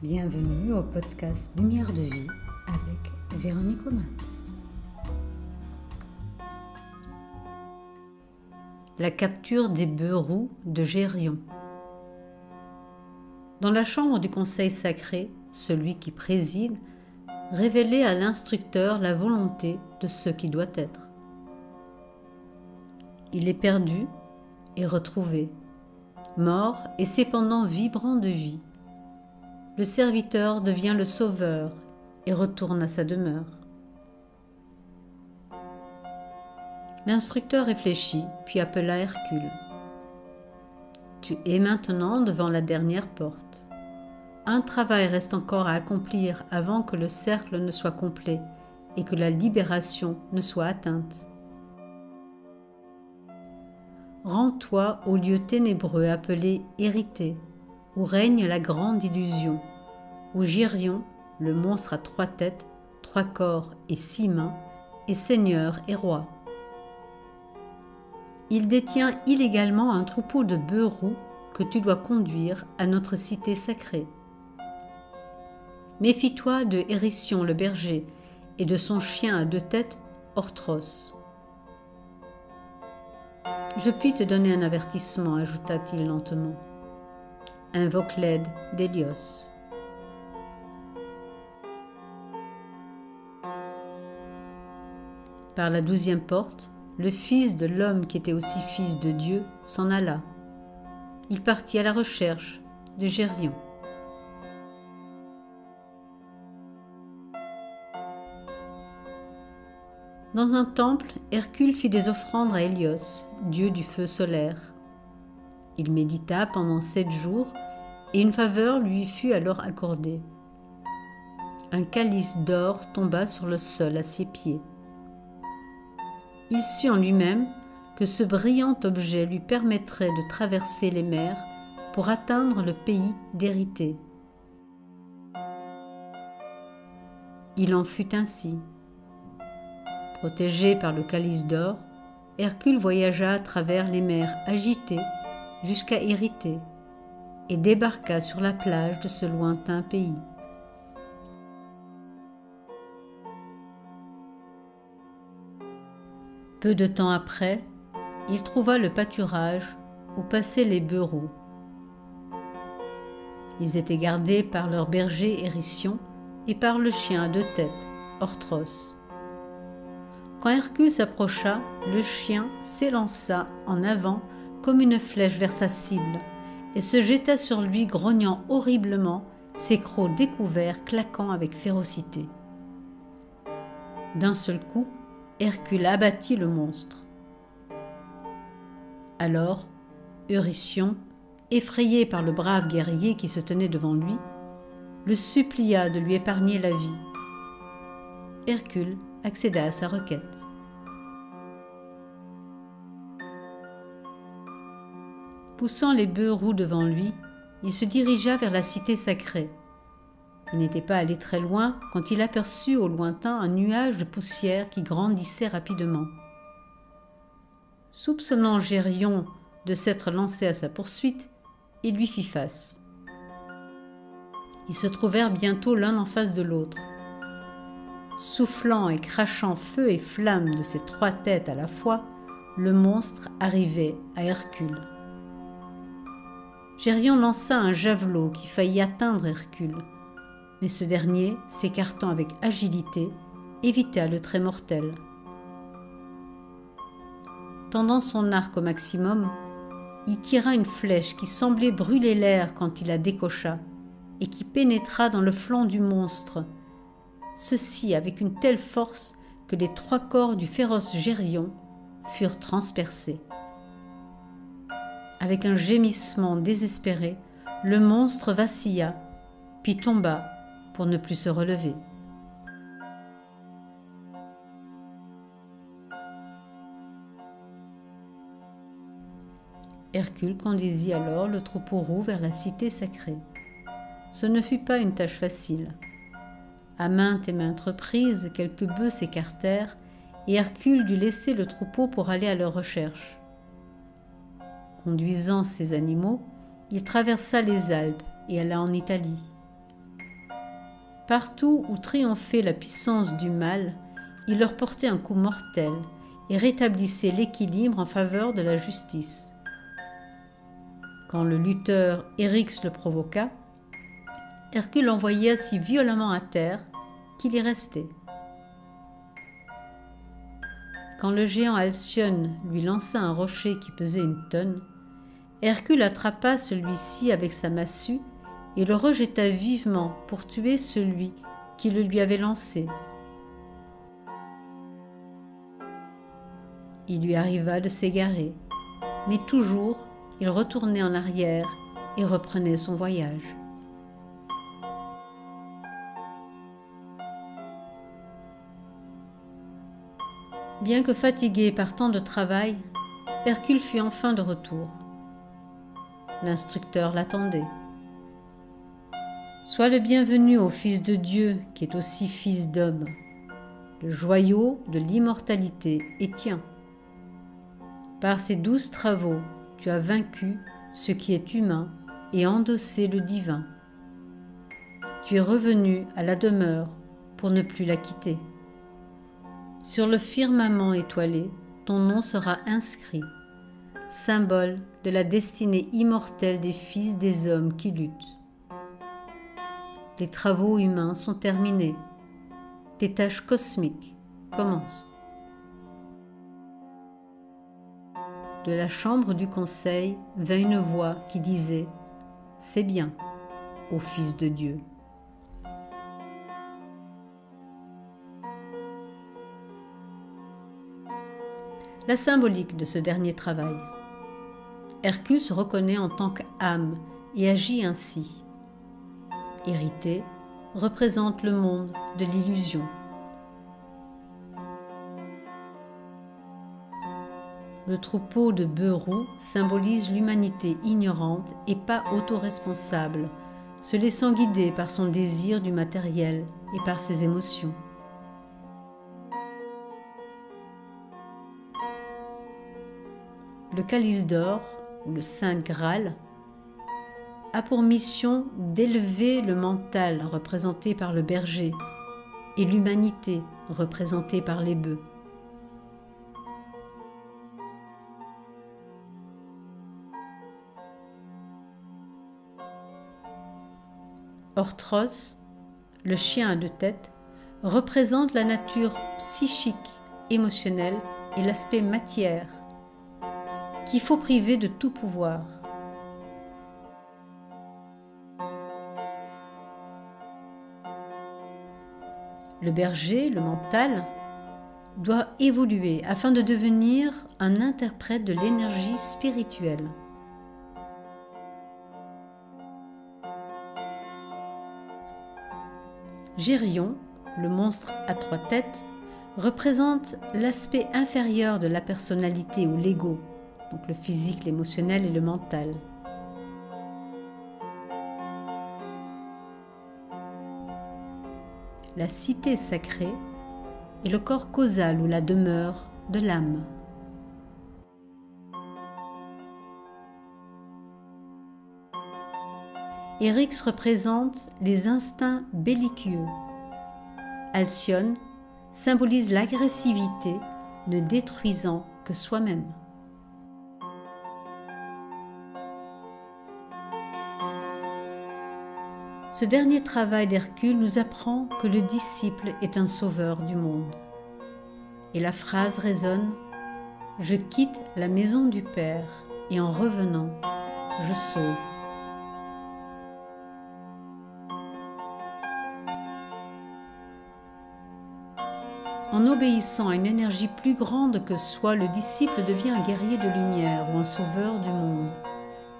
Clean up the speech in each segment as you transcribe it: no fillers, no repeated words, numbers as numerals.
Bienvenue au podcast Lumière de vie avec Véronique Omans. La capture des bœufs roux de Gérion. Dans la chambre du conseil sacré, celui qui préside révélait à l'instructeur la volonté de ce qui doit être. Il est perdu et retrouvé, mort et cependant vibrant de vie. Le serviteur devient le sauveur et retourne à sa demeure. L'instructeur réfléchit, puis appela Hercule. « Tu es maintenant devant la dernière porte. Un travail reste encore à accomplir avant que le cercle ne soit complet et que la libération ne soit atteinte. Rends-toi au lieu ténébreux appelé Hérité, où règne la grande illusion, où Gérion, le monstre à 3 têtes, 3 corps et 6 mains, est seigneur et roi. Il détient illégalement un troupeau de bœufs roux que tu dois conduire à notre cité sacrée. Méfie-toi de Hérission le berger et de son chien à 2 têtes, Orthros. Je puis te donner un avertissement, ajouta-t-il lentement. Invoque l'aide d'Hélios. Par la 12e porte, le fils de l'homme qui était aussi fils de Dieu s'en alla. Il partit à la recherche de Gérion. Dans un temple, Hercule fit des offrandes à Hélios, dieu du feu solaire. Il médita pendant 7 jours et une faveur lui fut alors accordée. Un calice d'or tomba sur le sol à ses pieds. Il sut en lui-même que ce brillant objet lui permettrait de traverser les mers pour atteindre le pays d'Érité. Il en fut ainsi. Protégé par le calice d'or, Hercule voyagea à travers les mers agitées jusqu'à Érité et débarqua sur la plage de ce lointain pays. Peu de temps après, il trouva le pâturage où passaient les bœufs roux. Ils étaient gardés par leur berger Hérission et par le chien à 2 têtes, Orthros. Quand Hercule s'approcha, le chien s'élança en avant comme une flèche vers sa cible et se jeta sur lui grognant horriblement, ses crocs découverts claquant avec férocité. D'un seul coup, Hercule abattit le monstre. Alors, Eurytion, effrayé par le brave guerrier qui se tenait devant lui, le supplia de lui épargner la vie. Hercule accéda à sa requête. Poussant les bœufs roux devant lui, il se dirigea vers la cité sacrée. Il n'était pas allé très loin quand il aperçut au lointain un nuage de poussière qui grandissait rapidement. Soupçonnant Gérion de s'être lancé à sa poursuite, il lui fit face. Ils se trouvèrent bientôt l'un en face de l'autre. Soufflant et crachant feu et flamme de ses 3 têtes à la fois, le monstre arrivait à Hercule. Gérion lança un javelot qui faillit atteindre Hercule, mais ce dernier, s'écartant avec agilité, évita le trait mortel. Tendant son arc au maximum, il tira une flèche qui semblait brûler l'air quand il la décocha et qui pénétra dans le flanc du monstre, ceci avec une telle force que les 3 corps du féroce Gérion furent transpercés. Avec un gémissement désespéré, le monstre vacilla, puis tomba pour ne plus se relever. Hercule conduisit alors le troupeau roux vers la cité sacrée. Ce ne fut pas une tâche facile. À maintes et maintes reprises, quelques bœufs s'écartèrent et Hercule dut laisser le troupeau pour aller à leur recherche. Conduisant ces animaux, il traversa les Alpes et alla en Italie. Partout où triomphait la puissance du mal, il leur portait un coup mortel et rétablissait l'équilibre en faveur de la justice. Quand le lutteur Eryx le provoqua, Hercule l'envoya si violemment à terre qu'il y restait. Quand le géant Alcyone lui lança un rocher qui pesait 1 tonne, Hercule attrapa celui-ci avec sa massue et le rejeta vivement pour tuer celui qui le lui avait lancé. Il lui arriva de s'égarer, mais toujours il retournait en arrière et reprenait son voyage. Bien que fatigué par tant de travail, Hercule fut enfin de retour. L'instructeur l'attendait. « Sois le bienvenu au Fils de Dieu qui est aussi Fils d'homme. Le joyau de l'immortalité est tien. Par ces 12 travaux, tu as vaincu ce qui est humain et endossé le divin. Tu es revenu à la demeure pour ne plus la quitter. Sur le firmament étoilé, ton nom sera inscrit, symbole de la destinée immortelle des fils des hommes qui luttent. Les travaux humains sont terminés. Tes tâches cosmiques commencent. » De la chambre du conseil vint une voix qui disait « C'est bien, ô Fils de Dieu. » La symbolique de ce dernier travail. Hercule se reconnaît en tant qu'âme et agit ainsi. Hérité représente le monde de l'illusion. Le troupeau de bœufs roux symbolise l'humanité ignorante et pas autoresponsable, se laissant guider par son désir du matériel et par ses émotions. Le calice d'or, ou le Saint Graal, a pour mission d'élever le mental représenté par le berger et l'humanité représentée par les bœufs. Orthros, le chien à 2 têtes, représente la nature psychique, émotionnelle et l'aspect matière, qu'il faut priver de tout pouvoir. Le berger, le mental, doit évoluer afin de devenir un interprète de l'énergie spirituelle. Gérion, le monstre à 3 têtes, représente l'aspect inférieur de la personnalité ou l'ego, donc le physique, l'émotionnel et le mental. La cité sacrée est le corps causal ou la demeure de l'âme. Eryx représente les instincts belliqueux. Alcyone symbolise l'agressivité ne détruisant que soi-même. Ce dernier travail d'Hercule nous apprend que le disciple est un sauveur du monde. Et la phrase résonne « Je quitte la maison du Père et en revenant, je sauve. » En obéissant à une énergie plus grande que soi, le disciple devient un guerrier de lumière ou un sauveur du monde,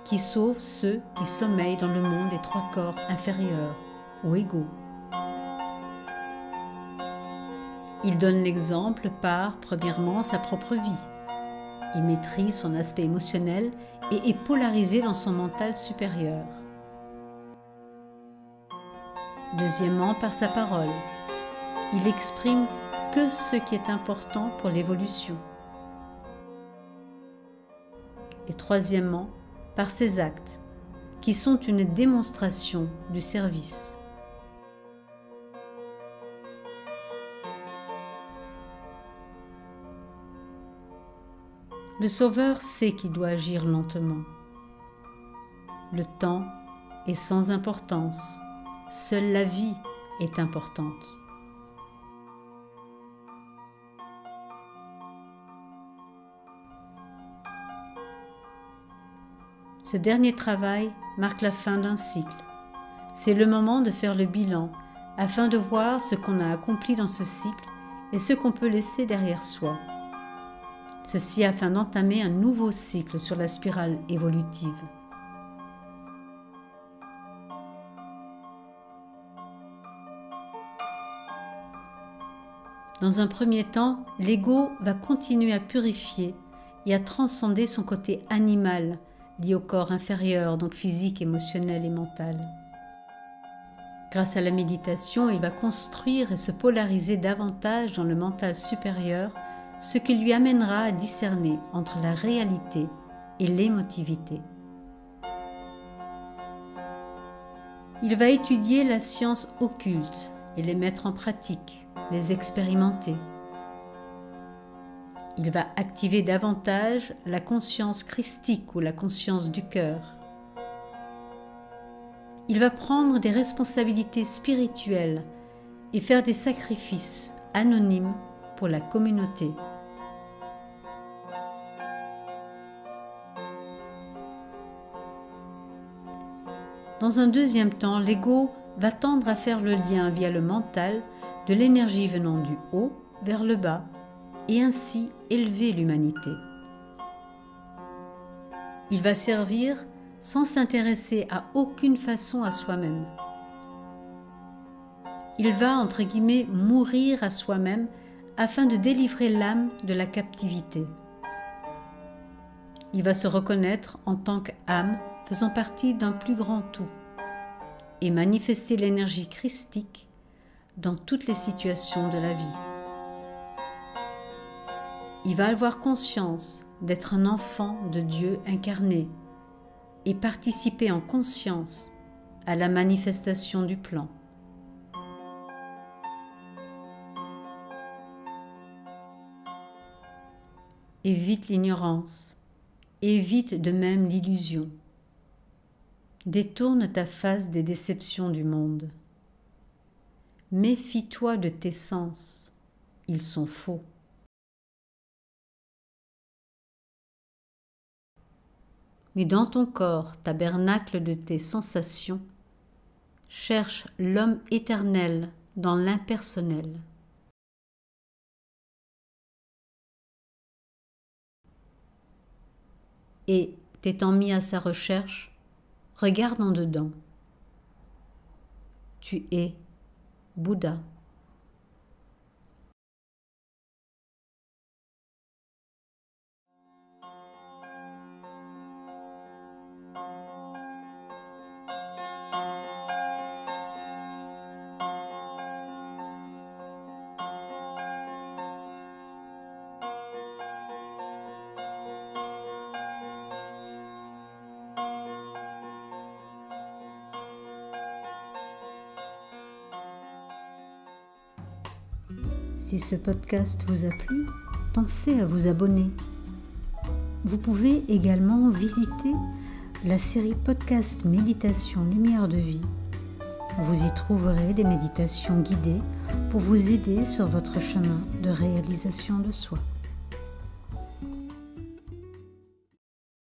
qui sauve ceux qui sommeillent dans le monde des 3 corps inférieurs ou égaux. Il donne l'exemple par, premièrement, sa propre vie. Il maîtrise son aspect émotionnel et est polarisé dans son mental supérieur. Deuxièmement, par sa parole. Il exprime que ce qui est important pour l'évolution. Et troisièmement, par ses actes, qui sont une démonstration du service. Le Sauveur sait qu'il doit agir lentement. Le temps est sans importance, seule la vie est importante. Ce dernier travail marque la fin d'un cycle. C'est le moment de faire le bilan afin de voir ce qu'on a accompli dans ce cycle et ce qu'on peut laisser derrière soi. Ceci afin d'entamer un nouveau cycle sur la spirale évolutive. Dans un premier temps, l'ego va continuer à purifier et à transcender son côté animal, lié au corps inférieur, donc physique, émotionnel et mental. Grâce à la méditation, il va construire et se polariser davantage dans le mental supérieur, ce qui lui amènera à discerner entre la réalité et l'émotivité. Il va étudier la science occulte et les mettre en pratique, les expérimenter. Il va activer davantage la conscience christique ou la conscience du cœur. Il va prendre des responsabilités spirituelles et faire des sacrifices anonymes pour la communauté. Dans un deuxième temps, l'ego va tendre à faire le lien via le mental de l'énergie venant du haut vers le bas et ainsi élever l'humanité. Il va servir sans s'intéresser à aucune façon à soi-même. Il va, entre guillemets, mourir à soi-même afin de délivrer l'âme de la captivité. Il va se reconnaître en tant qu'âme faisant partie d'un plus grand tout et manifester l'énergie christique dans toutes les situations de la vie. Il va avoir conscience d'être un enfant de Dieu incarné et participer en conscience à la manifestation du plan. Évite l'ignorance, évite de même l'illusion. Détourne ta face des déceptions du monde. Méfie-toi de tes sens, ils sont faux. Mais dans ton corps, tabernacle de tes sensations, cherche l'homme éternel dans l'impersonnel. Et, t'étant mis à sa recherche, regarde en dedans. Tu es Bouddha. Si ce podcast vous a plu, pensez à vous abonner. Vous pouvez également visiter la série podcast Méditation Lumière de Vie. Vous y trouverez des méditations guidées pour vous aider sur votre chemin de réalisation de soi.